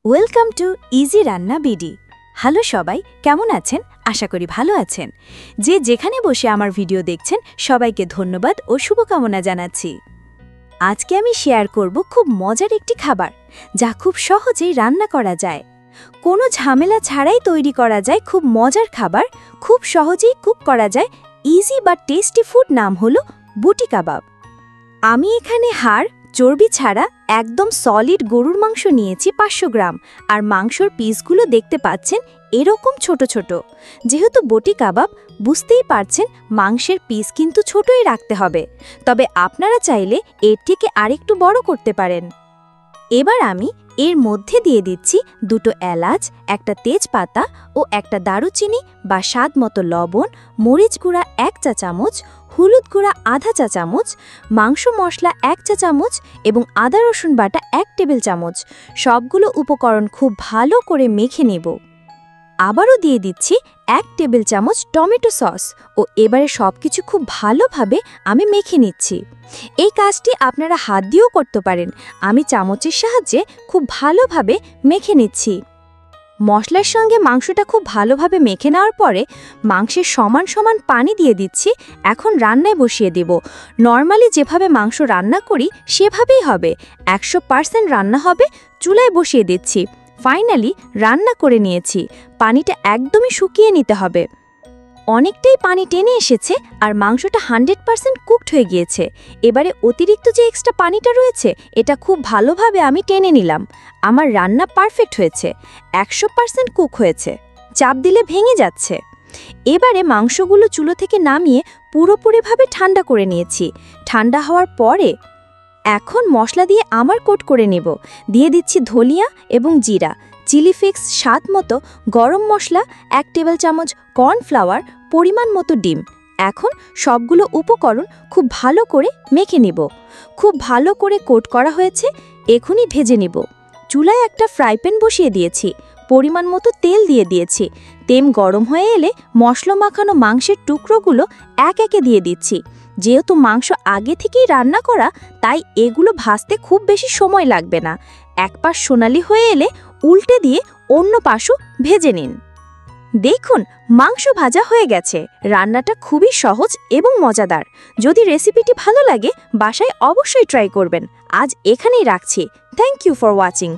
Welcome to easy রান্না BD. Hello সবাই, কেমন আছেন? আশা করি ভালো আছেন। যে যেখানে বসে আমার ভিডিও দেখছেন সবাইকে ধন্যবাদ ও শুভকামনা জানাচ্ছি। আজকে আমি শেয়ার করব খুব মজার একটি খাবার, যা খুব সহজেই রান্না করা যায়। কোনো ঝামেলা ছাড়াই তৈরি করা যায় খুব মজার খাবার, খুব সহজেই কুক করা যায় ইজি বা টেস্টি ফুড। নাম হলো বুটি কাবাব। আমি এখানে হাড় চর্বি ছাড়া একদম সলিড গরুর মাংস নিয়েছি 500 গ্রাম, আর মাংসর পিসগুলো দেখতে পাচ্ছেন এরকম ছোট ছোট। যেহেতু বুটি কাবাব, বুঝতেই পারছেন মাংসের পিস কিন্তু ছোটই রাখতে হবে, তবে আপনারা চাইলে এর থেকে আরেকটু বড় করতে পারেন। এবার আমি এর মধ্যে দিয়ে দিচ্ছি 2টো এলাচ, একটা তেজপাতা ও একটা দারুচিনি বা স্বাদ মতো লবণ, মরিচ গুঁড়া 1 চা চামচ, হলুদ গুঁড়া আধা চা চামচ, মাংস মশলা 1 চা চামচ এবং আদা রসুন বাটা 1 টেবিল চামচ। সবগুলো উপকরণ খুব ভালো করে মেখে নেব। আবারও দিয়ে দিচ্ছি 1 টেবিল চামচ টমেটো সস ও এবারে সবকিছু খুব ভালোভাবে আমি মেখে নিচ্ছি। এই কাজটি আপনারা হাত দিয়েও করতে পারেন, আমি চামচের সাহায্যে খুব ভালোভাবে মেখে নিচ্ছি। মশলার সঙ্গে মাংসটা খুব ভালোভাবে মেখে নেওয়ার পরে মাংসের সমান সমান পানি দিয়ে দিচ্ছি। এখন রান্নায় বসিয়ে দেব। নর্মালি যেভাবে মাংস রান্না করি সেভাবেই হবে, 100% রান্না হবে। চুলায় বসিয়ে দিচ্ছি। ফাইনালি রান্না করে নিয়েছি। পানিটা একদমই শুকিয়ে নিতে হবে। অনেকটাই পানি টেনে এসেছে আর মাংসটা 100% কুকড হয়ে গিয়েছে। এবারে অতিরিক্ত যে এক্সট্রা পানিটা রয়েছে এটা খুব ভালোভাবে আমি টেনে নিলাম। আমার রান্না পারফেক্ট হয়েছে, 100% কুক হয়েছে, চাপ দিলে ভেঙে যাচ্ছে। এবারে মাংসগুলো চুলো থেকে নামিয়ে পুরোপুরিভাবে ঠান্ডা করে নিয়েছি। ঠান্ডা হওয়ার পরে এখন মশলা দিয়ে আমার কোট করে নেব। দিয়ে দিচ্ছি ধনিয়া এবং জিরা, চিলি ফ্লেক্স স্বাদ মতো, গরম মশলা 1 টেবিল চামচ, কর্নফ্লাওয়ার, পরিমাণ মতো ডিম। এখন সবগুলো উপকরণ খুব ভালো করে মেখে নিব। খুব ভালো করে কোট করা হয়েছে, এখনই ভেজে নিব। চুলায় একটা ফ্রাই প্যান বসিয়ে দিয়েছি, পরিমাণ মতো তেল দিয়ে দিয়েছি। তেল গরম হয়ে এলে মশলা মাখানো মাংসের টুকরোগুলো এক একে দিয়ে দিচ্ছি। যেহেতু মাংস আগে থেকেই রান্না করা, তাই এগুলো ভাজতে খুব বেশি সময় লাগবে না। এক পাশ সোনালি হয়ে এলে উল্টে দিয়ে অন্য পাশও ভেজে নিন। দেখুন মাংস ভাজা হয়ে গেছে। রান্নাটা খুবই সহজ এবং মজাদার। যদি রেসিপিটি ভালো লাগে বাসায় অবশ্যই ট্রাই করবেন। আজ এখানেই রাখছি। Thank you for watching.